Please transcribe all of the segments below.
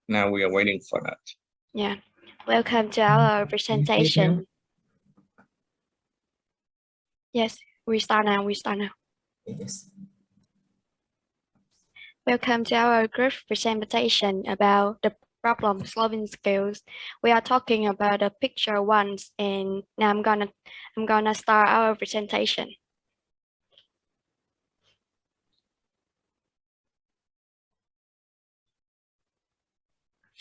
Now we are waiting for that. Yeah. Welcome to our presentation. Yes, we start now. Yes. Welcome to our group presentation about the problem solving skills. We are talking about the picture ones, and now I'm gonna start our presentation.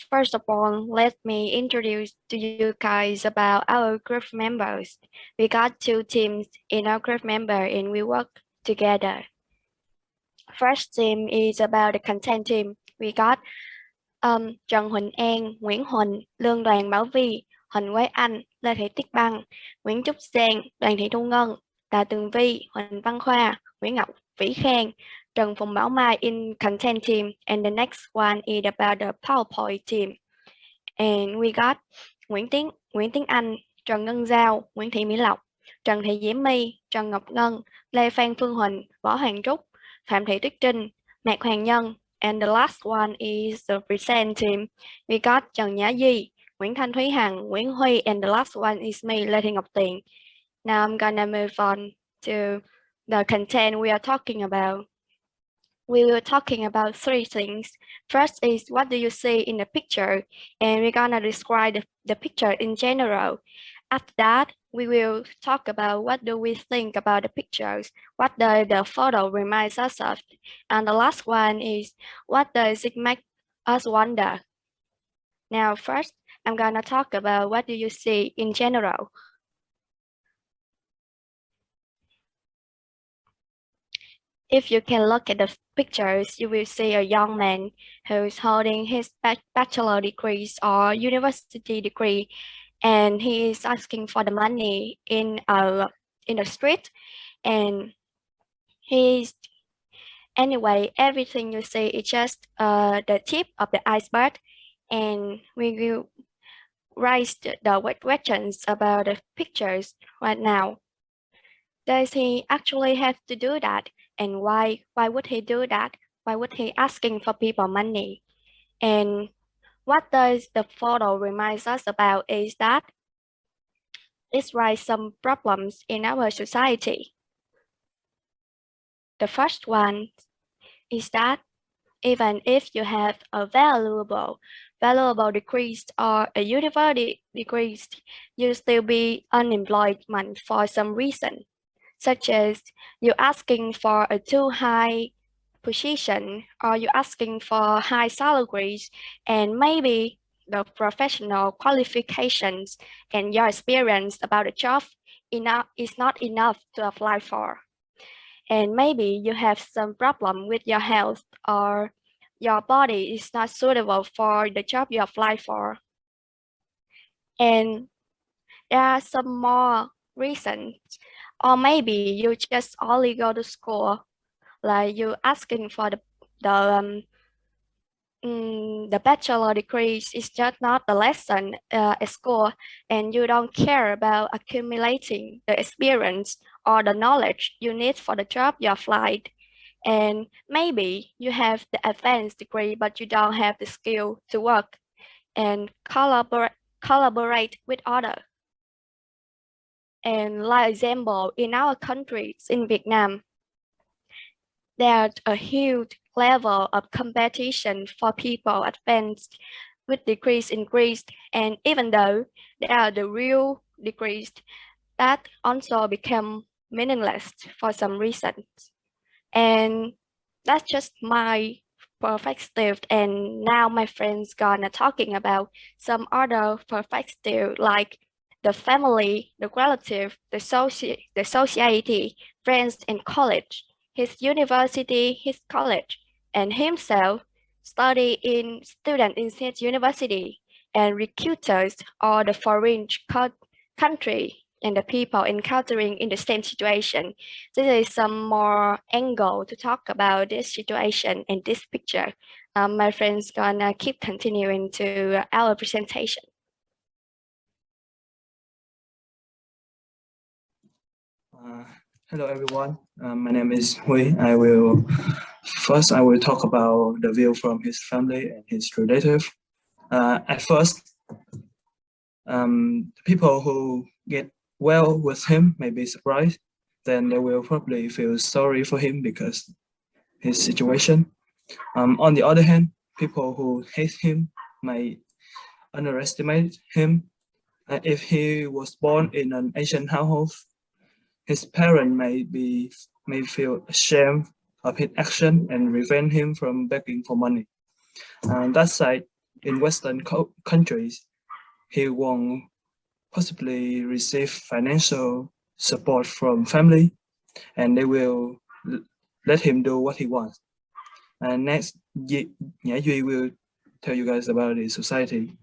First of all, let me introduce to you guys about our group members. We got two teams in our group member and we work together. First team is about the content team. We got Trần Huỳnh An, Nguyễn Huỳnh, Lương Đoàn Bảo Vi, Huỳnh Quế Anh, Lê Thị Tuyết Băng, Nguyễn Trúc Giang, Đoàn Thị Thu Ngân, Tạ Tường Vi, Huỳnh Văn Khoa, Nguyễn Ngọc Vĩ Khang, Trần Phùng Bảo Mai in content team, and the next one is about the PowerPoint team. And we got Nguyễn Tiến Anh, Trần Ngân Giao, Nguyễn Thị Mỹ Lộc, Trần Thị Diễm My, Trần Ngọc Ngân, Lê Phan Phương Huỳnh, Võ Hoàng Trúc, Phạm Thị Tuyết Trinh, Mạc Hoàng Nhân, and the last one is the present team. We got Trần Nhã Di, Nguyễn Thanh Thúy Hằng, Nguyễn Huy, and the last one is me, Lê Thị Ngọc Tiền. Now I'm gonna move on to the content we are talking about. We were talking about three things. First is what do you see in the picture? And we're gonna describe the picture in general. After that, we will talk about what do we think about the pictures, what does the photo reminds us of. And the last one is what does it make us wonder? Now, first, I'm gonna talk about what do you see in general. If you can look at the pictures, you will see a young man who's holding his bachelor degrees or university degree, and he is asking for the money in the street, and anyway, everything you see is just the tip of the iceberg, and we will raise the questions about the pictures right now. Does he actually have to do that? And why would he do that? Why would he asking for people money? And what does the photo reminds us about is that it raises some problems in our society. The first one is that even if you have a valuable degrees or a university degrees, you still be unemployed for some reason, such as you asking for a too high position or you asking for high salaries, and maybe the professional qualifications and your experience about the job is not enough to apply for. And maybe you have some problem with your health or your body is not suitable for the job you apply for. And there are some more reasons. Or maybe you just only go to school, like you asking for the bachelor degrees is just not the lesson at school, and you don't care about accumulating the experience or the knowledge you need for the job you applied. And maybe you have the advanced degree, but you don't have the skill to work and collaborate with others. And like example, in our countries, in Vietnam, there's a huge level of competition for people advanced with degrees increased, and even though there are the real degrees that also become meaningless for some reasons. And that's just my perspective, and now my friends gonna talking about some other perspective like the family, the relative, the society, friends, and college, his university, his college, and himself student in his university, and recruiters or the foreign country and the people encountering in the same situation. This is some more angle to talk about this situation in this picture. My friends gonna keep continuing to our presentation. Hello everyone, my name is Hui. I will talk about the view from his family and his relative. At first, people who get well with him may be surprised. Then they will probably feel sorry for him because his situation. On the other hand, people who hate him may underestimate him. If he was born in an Asian household, his parents may feel ashamed of his action and prevent him from begging for money. That side, in Western countries, he won't possibly receive financial support from family, and they will let him do what he wants. And next, Nhã Duy will tell you guys about the society.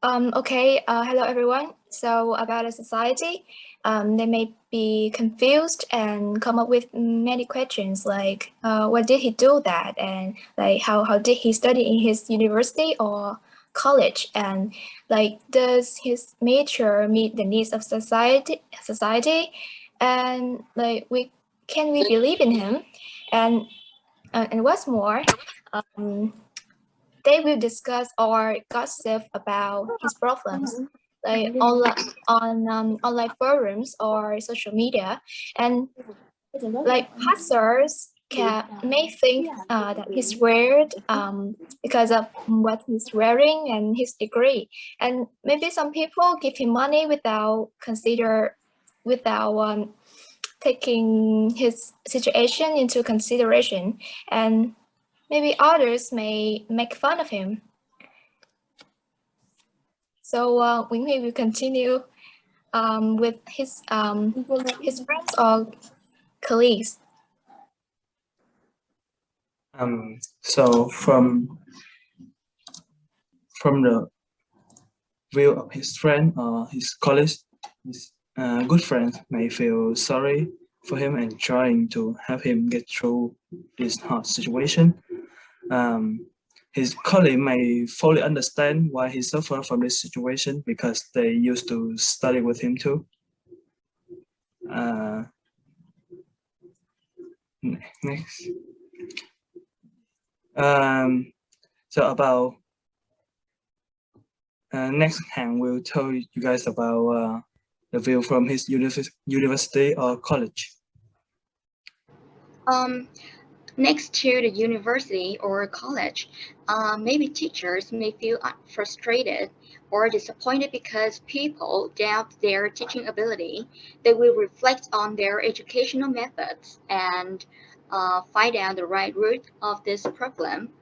Okay, hello everyone. So about a society, they may be confused and come up with many questions like, what did he do that? And like, how did he study in his university or college? And like, does his major meet the needs of society? And like, can we believe in him? And what's more, they will discuss or gossip about his problems, like on online forums or social media, and like passers may think that he's weird because of what he's wearing and his degree, and maybe some people give him money without taking his situation into consideration, and maybe others may make fun of him. So Wing Hui will continue with his friends or colleagues. So from the view of his friend or his colleagues, his good friends may feel sorry for him and trying to help him get through this hard situation. His colleague may fully understand why he suffered from this situation because they used to study with him too. Next. So about next Han will tell you guys about the view from his university or college. Next to the university or college, maybe teachers may feel frustrated or disappointed because people doubt their teaching ability. They will reflect on their educational methods and find out the right root of this problem.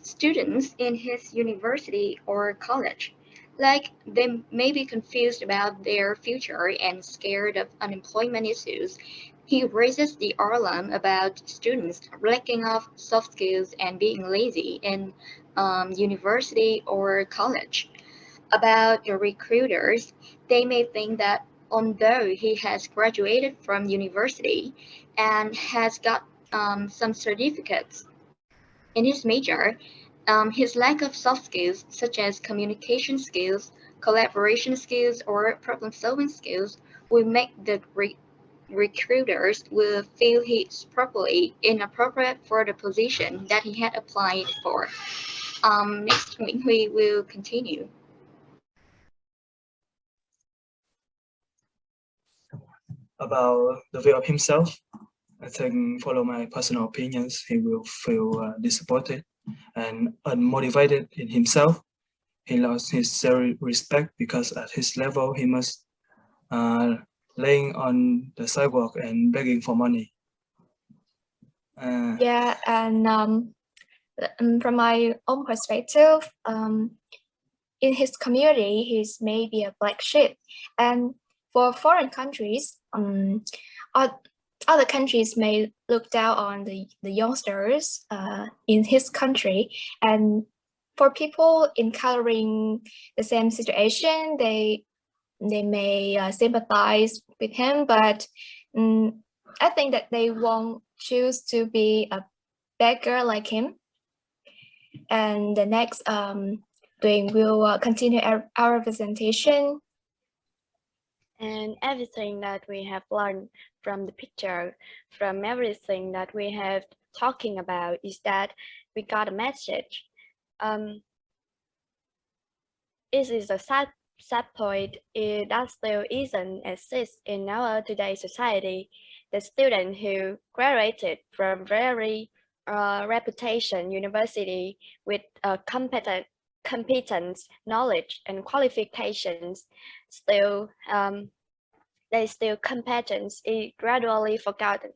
Students in his university or college, like they may be confused about their future and scared of unemployment issues. He raises the alarm about students lacking of soft skills and being lazy in university or college. About the recruiters, they may think that although he has graduated from university and has got some certificates in his major, his lack of soft skills, such as communication skills, collaboration skills, or problem-solving skills, will make the recruiters will feel he's probably inappropriate for the position that he had applied for. Next, we will continue. About the view of himself, I think, follow my personal opinions, he will feel disappointed and unmotivated in himself. He lost his self-respect because at his level, he must laying on the sidewalk and begging for money. Yeah, and from my own perspective, in his community, he's maybe a black sheep, and for foreign countries, other countries may look down on the youngsters in his country, and for people encountering the same situation, they may sympathize with him, but I think that they won't choose to be a beggar like him. And the next doing will continue our presentation. And everything that we have learned from the picture, from everything that we have talking about, is that we got a message. It is a sad point that still isn't exist in our today's society. The student who graduated from very reputation university with competence, knowledge, and qualifications still they still competence is gradually forgotten.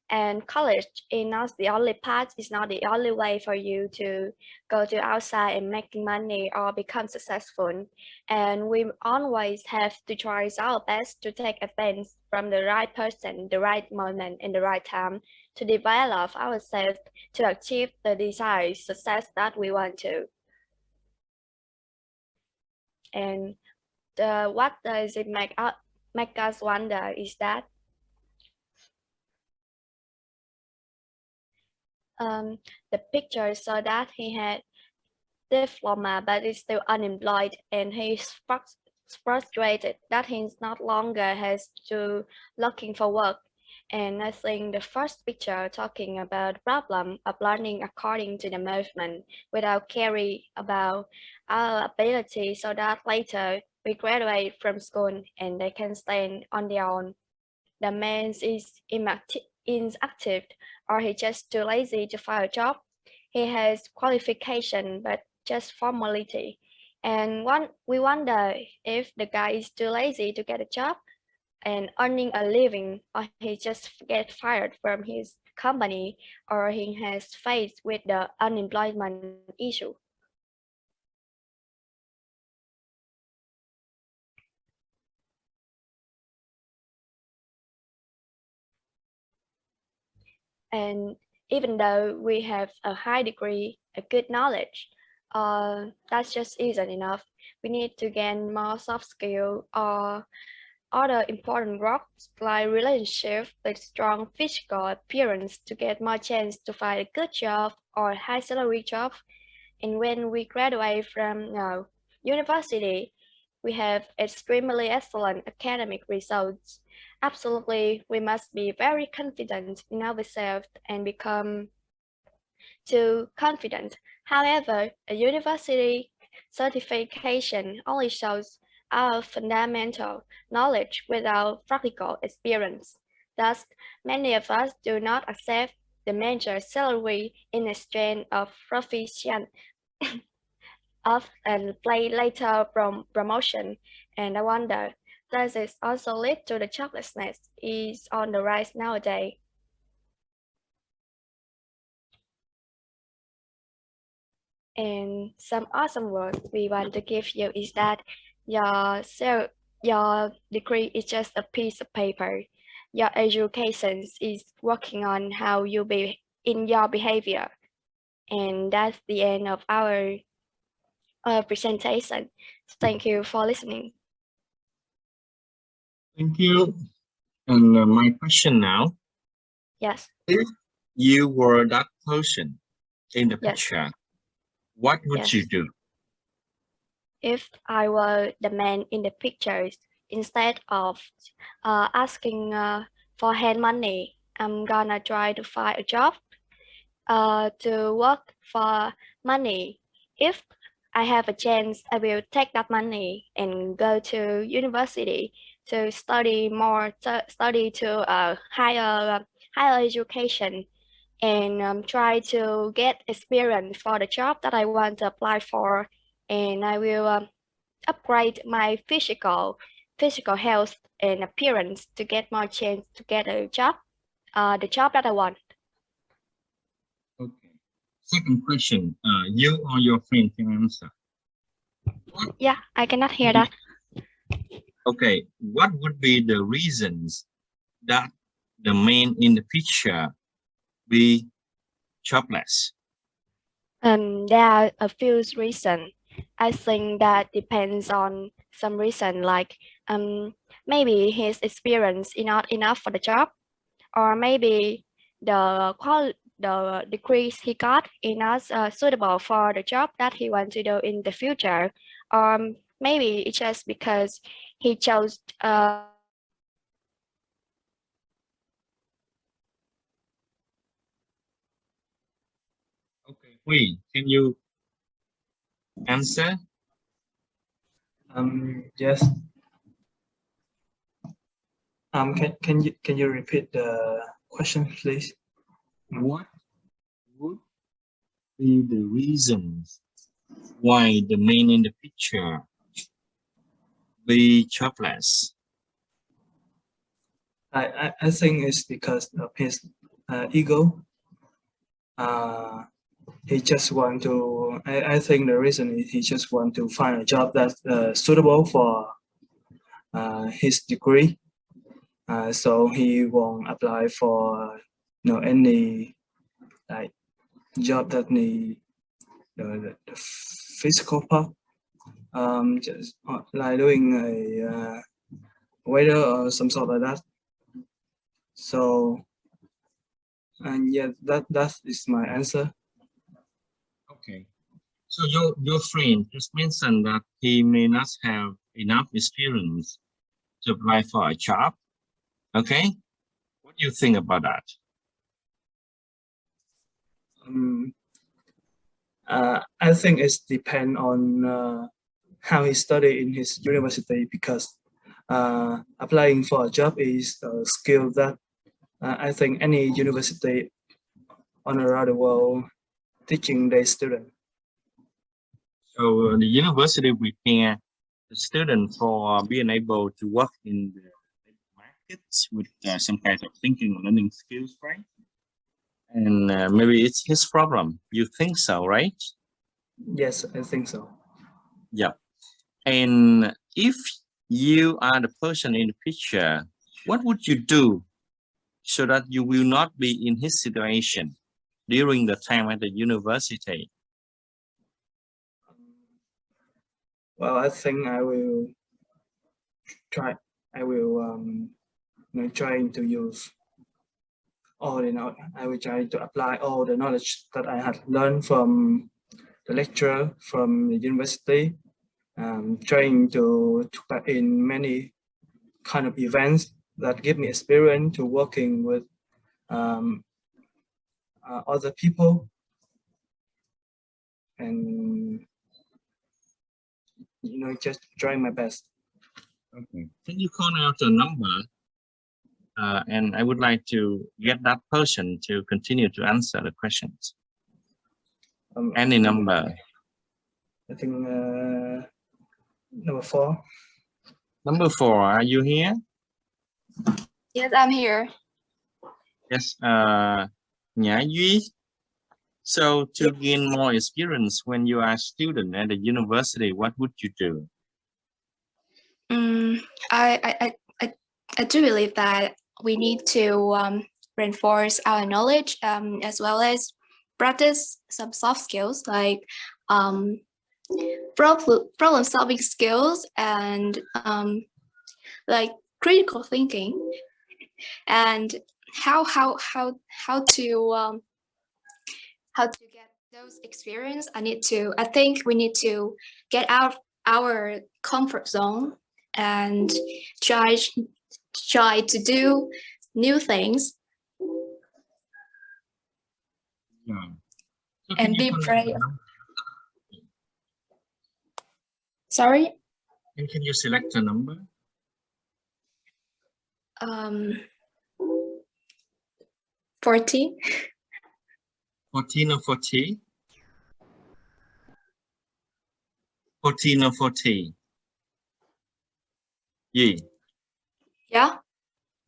And college is not the only path, it's not the only way for you to go to outside and making money or become successful. And we always have to try our best to take advantage from the right person, the right moment, and the right time to develop ourselves to achieve the desired success that we want to. And what does it make us wonder is that the picture saw that he had diploma but is still unemployed, and he's frustrated that he no longer has to looking for work. And I think the first picture talking about the problem of learning according to the movement without caring about our ability, so that later we graduate from school and they can stand on their own. The man is inactive, or he just too lazy to find a job. He has qualification but just formality. And we wonder if the guy is too lazy to get a job and earning a living, or he just get fired from his company, or he has faced with the unemployment issue. And even though we have a high degree, a good knowledge, that just isn't enough. We need to gain more soft skill or other important roles like relationship with strong physical appearance to get more chance to find a good job or high salary job. And when we graduate from university, we have extremely excellent academic results. Absolutely, we must be very confident in ourselves and become too confident. However, a university certification only shows our fundamental knowledge without practical experience. Thus, many of us do not accept the major salary in exchange of proficient of and play later promotion. And I wonder, does this also lead to the joblessness is on the rise nowadays? And some awesome words we want to give you is that your degree is just a piece of paper. Your education is working on how you be in your behavior. And that's the end of our presentation. Thank you for listening. Thank you. And my question now, Yes. if you were that person in the Yes. picture, what would Yes. you do? If I were the man in the pictures, instead of asking for hand money, I'm gonna try to find a job to work for money. If I have a chance, I will take that money and go to university to study more, study to higher education, and try to get experience for the job that I want to apply for. And I will upgrade my physical health and appearance to get more chance to get a job, the job that I want. Okay. Second question, you or your friend can answer. Yeah, I cannot hear that. Okay, what would be the reasons that the man in the picture be jobless? There are a few reasons. I think that depends on some reason, like maybe his experience is not enough for the job, or maybe the degrees he got is not suitable for the job that he wants to do in the future, or maybe it's just because he chose Okay, Hui, can you answer? Yes. Can you repeat the question, please? What would be the reasons why the man in the picture be jobless? I think it's because of his ego. He just want to. I think the reason is he just want to find a job that's suitable for his degree. So he won't apply for any like job that need the physical part. Just like doing a waiter or some sort like that. So, and yeah, that is my answer. Okay. So your friend just mentioned that he may not have enough experience to apply for a job. Okay. What do you think about that? I think it's depend on how he study in his university, because applying for a job is a skill that I think any university on around the world teaching their student. So the university prepare the student for being able to work in the markets with some kind of thinking or learning skills, right? And maybe it's his problem. You think so, right? Yes, I think so. Yeah. And if you are the person in the picture, what would you do so that you will not be in his situation during the time at the university? Well, I think I will try. I will trying to use all the knowledge. I will try to apply all the knowledge that I had learned from the lecturer from the university. Trying to part in many kind of events that give me experience to working with other people, and just trying my best. Okay. Can you call out a number? And I would like to get that person to continue to answer the questions. Any number? I think number 4. Number 4, are you here? Yes, I'm here. Yes, Nhã Duy. So to gain more experience when you are a student at the university, what would you do? I do believe that we need to reinforce our knowledge as well as practice some soft skills like problem solving skills and like critical thinking, and how to get those experience. I think we need to get out our comfort zone and try to do new things. Yeah. So And be brave. Sorry? And can you select a number? 40. 14 or 40? 14 or 40? Yeah. Yeah?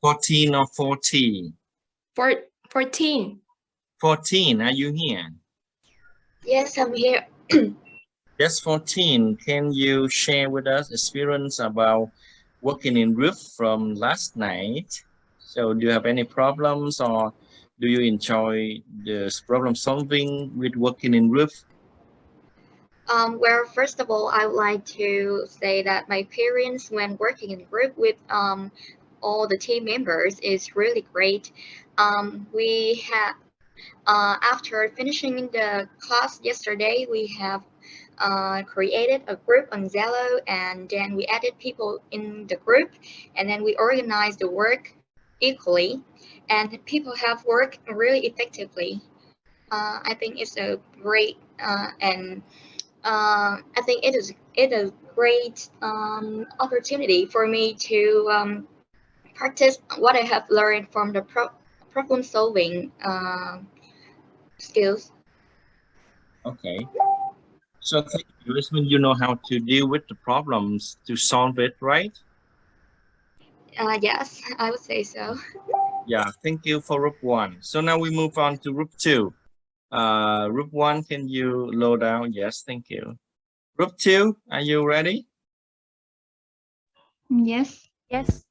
14 or 40? 14. 14, are you here? Yes, I'm here. Yes, 14. Can you share with us experience about working in group from last night? So do you have any problems, or do you enjoy this problem solving with working in group? Well, first of all, I would like to say that my experience when working in group with all the team members is really great. We have after finishing the class yesterday, we have created a group on Zello, and then we added people in the group, and then we organized the work equally, and people have worked really effectively. I think it's a great and I think it is a great opportunity for me to practice what I have learned from the problem solving skills. Okay. So thank you. This means you know how to deal with the problems to solve it, right? Yes, I would say so. Yeah, thank you for group 1. So now we move on to group 2. Group 1, can you load down? Yes, thank you. Group 2, are you ready? Yes. Yes.